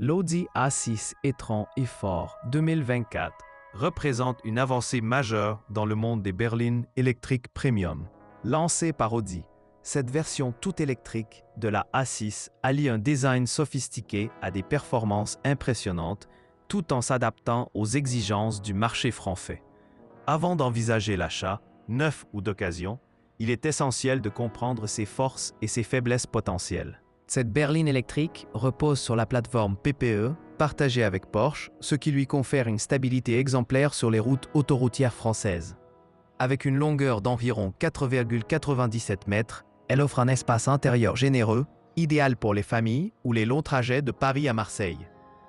L'Audi A6 e-tron e-4 2024 représente une avancée majeure dans le monde des berlines électriques premium. Lancée par Audi, cette version toute électrique de la A6 allie un design sophistiqué à des performances impressionnantes tout en s'adaptant aux exigences du marché français. Avant d'envisager l'achat, neuf ou d'occasion, il est essentiel de comprendre ses forces et ses faiblesses potentielles. Cette berline électrique repose sur la plateforme PPE, partagée avec Porsche, ce qui lui confère une stabilité exemplaire sur les routes autoroutières françaises. Avec une longueur d'environ 4,97 mètres, elle offre un espace intérieur généreux, idéal pour les familles ou les longs trajets de Paris à Marseille.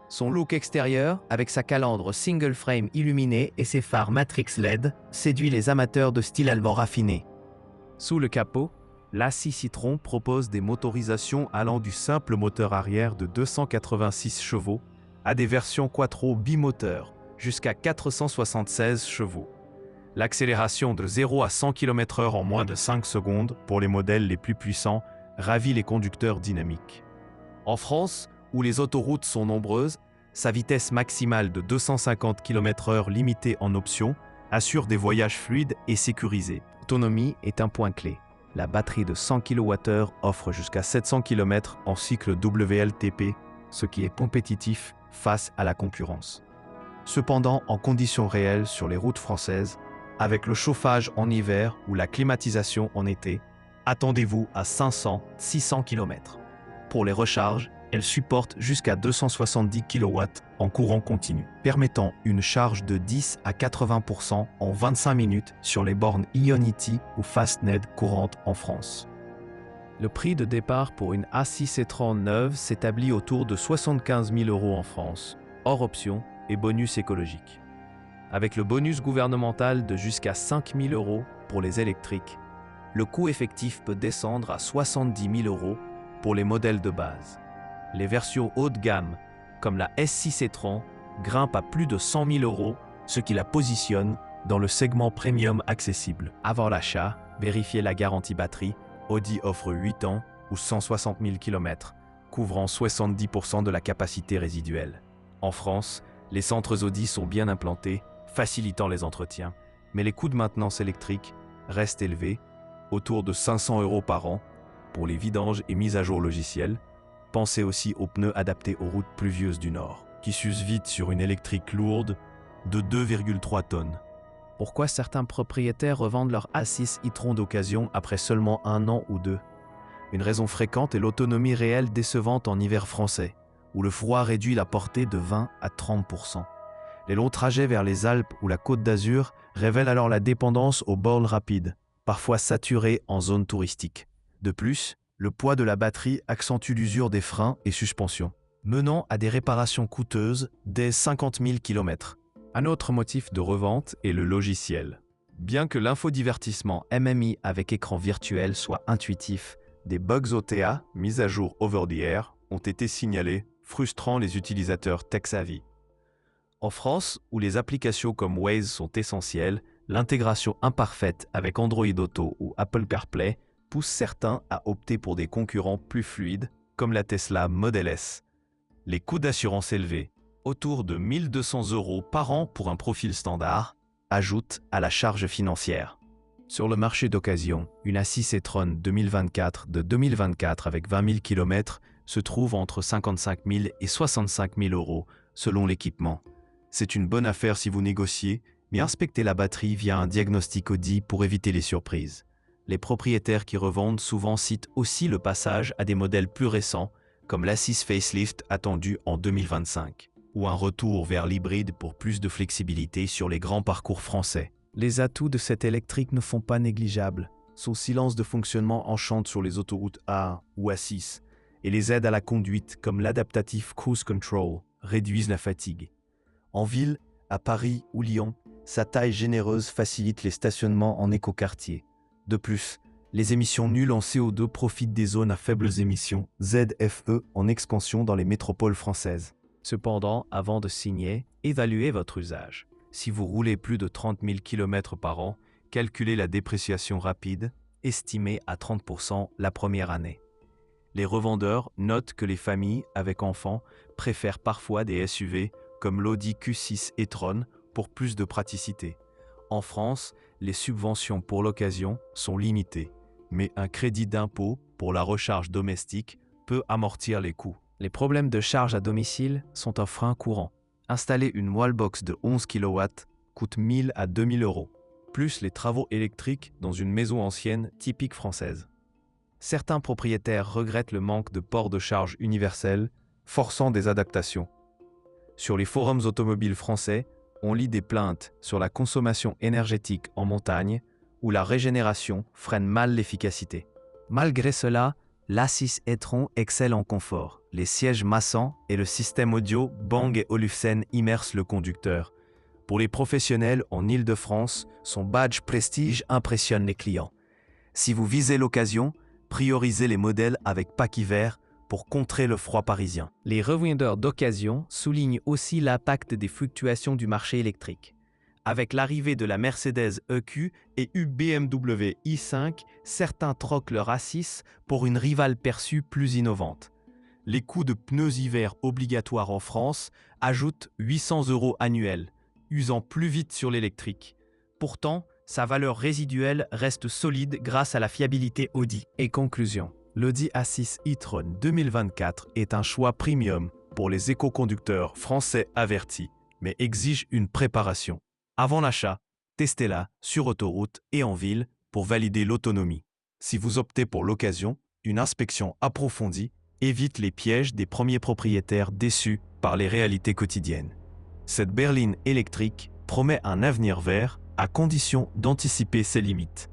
Son look extérieur, avec sa calandre single frame illuminée et ses phares Matrix LED, séduit les amateurs de style allemand raffiné. Sous le capot, l'A6 e-tron propose des motorisations allant du simple moteur arrière de 286 chevaux à des versions quattro bimoteurs jusqu'à 476 chevaux. L'accélération de 0 à 100 km/h en moins de 5 secondes pour les modèles les plus puissants ravit les conducteurs dynamiques. En France, où les autoroutes sont nombreuses, sa vitesse maximale de 250 km/h limitée en option assure des voyages fluides et sécurisés. L'autonomie est un point clé. La batterie de 100 kWh offre jusqu'à 700 km en cycle WLTP, ce qui est compétitif face à la concurrence. Cependant, en conditions réelles sur les routes françaises, avec le chauffage en hiver ou la climatisation en été, attendez-vous à 500-600 km. Pour les recharges, elle supporte jusqu'à 270 kW en courant continu, permettant une charge de 10 à 80% en 25 minutes sur les bornes Ionity ou Fastned courantes en France. Le prix de départ pour une A6 e-tron neuve s'établit autour de 75 000 € en France, hors options et bonus écologiques. Avec le bonus gouvernemental de jusqu'à 5 000 € pour les électriques, le coût effectif peut descendre à 70 000 € pour les modèles de base. Les versions haut de gamme, comme la S6 e-tron, grimpent à plus de 100 000 €, ce qui la positionne dans le segment premium accessible. Avant l'achat, vérifiez la garantie batterie. Audi offre 8 ans ou 160 000 km, couvrant 70% de la capacité résiduelle. En France, les centres Audi sont bien implantés, facilitant les entretiens, mais les coûts de maintenance électrique restent élevés, autour de 500 € par an, pour les vidanges et mises à jour logicielles. Pensez aussi aux pneus adaptés aux routes pluvieuses du Nord, qui s'usent vite sur une électrique lourde de 2,3 tonnes. Pourquoi certains propriétaires revendent leur A6 e-tron d'occasion après seulement 1 an ou 2? Une raison fréquente est l'autonomie réelle décevante en hiver français, où le froid réduit la portée de 20 à 30%. Les longs trajets vers les Alpes ou la Côte d'Azur révèlent alors la dépendance aux bornes rapides, parfois saturées en zone touristique. De plus, le poids de la batterie accentue l'usure des freins et suspensions, menant à des réparations coûteuses dès 50 000 km. Un autre motif de revente est le logiciel. Bien que l'infodivertissement MMI avec écran virtuel soit intuitif, des bugs OTA, mises à jour over the air, ont été signalés, frustrant les utilisateurs tech-savvy. En France, où les applications comme Waze sont essentielles, l'intégration imparfaite avec Android Auto ou Apple CarPlay pousse certains à opter pour des concurrents plus fluides, comme la Tesla Model S. Les coûts d'assurance élevés, autour de 1 200 € par an pour un profil standard, ajoutent à la charge financière. Sur le marché d'occasion, une A6 e-tron 2024 de 2024 avec 20 000 km se trouve entre 55 000 et 65 000 € selon l'équipement. C'est une bonne affaire si vous négociez, mais inspectez la batterie via un diagnostic Audi pour éviter les surprises. Les propriétaires qui revendent souvent citent aussi le passage à des modèles plus récents, comme l'A6 Facelift attendu en 2025, ou un retour vers l'hybride pour plus de flexibilité sur les grands parcours français. Les atouts de cette électrique ne font pas négligeables. Son silence de fonctionnement enchante sur les autoroutes A1 ou A6, et les aides à la conduite comme l'adaptatif Cruise Control réduisent la fatigue. En ville, à Paris ou Lyon, sa taille généreuse facilite les stationnements en écoquartier. De plus, les émissions nulles en CO2 profitent des zones à faibles émissions, ZFE, en expansion dans les métropoles françaises. Cependant, avant de signer, évaluez votre usage. Si vous roulez plus de 30 000 km par an, calculez la dépréciation rapide, estimée à 30% la première année. Les revendeurs notent que les familles avec enfants préfèrent parfois des SUV comme l'Audi Q6 e-tron pour plus de praticité. En France, les subventions pour l'occasion sont limitées, mais un crédit d'impôt pour la recharge domestique peut amortir les coûts. Les problèmes de charge à domicile sont un frein courant. Installer une wallbox de 11 kW coûte 1 000 à 2 000 euros, plus les travaux électriques dans une maison ancienne typique française. Certains propriétaires regrettent le manque de port de charge universel, forçant des adaptations. Sur les forums automobiles français, on lit des plaintes sur la consommation énergétique en montagne où la régénération freine mal l'efficacité. Malgré cela, l'A6 e-tron excelle en confort. Les sièges massants et le système audio Bang & Olufsen immersent le conducteur. Pour les professionnels en Île-de-France, son badge Prestige impressionne les clients. Si vous visez l'occasion, priorisez les modèles avec pack hiver pour contrer le froid parisien. Les revendeurs d'occasion soulignent aussi l'impact des fluctuations du marché électrique. Avec l'arrivée de la Mercedes EQ et BMW i5, certains troquent leur A6 pour une rivale perçue plus innovante. Les coûts de pneus hiver obligatoires en France ajoutent 800 € annuels, usant plus vite sur l'électrique. Pourtant, sa valeur résiduelle reste solide grâce à la fiabilité Audi. Et conclusion, l'Audi A6 e-tron 2024 est un choix premium pour les éco-conducteurs français avertis, mais exige une préparation. Avant l'achat, testez-la sur autoroute et en ville pour valider l'autonomie. Si vous optez pour l'occasion, une inspection approfondie évite les pièges des premiers propriétaires déçus par les réalités quotidiennes. Cette berline électrique promet un avenir vert à condition d'anticiper ses limites.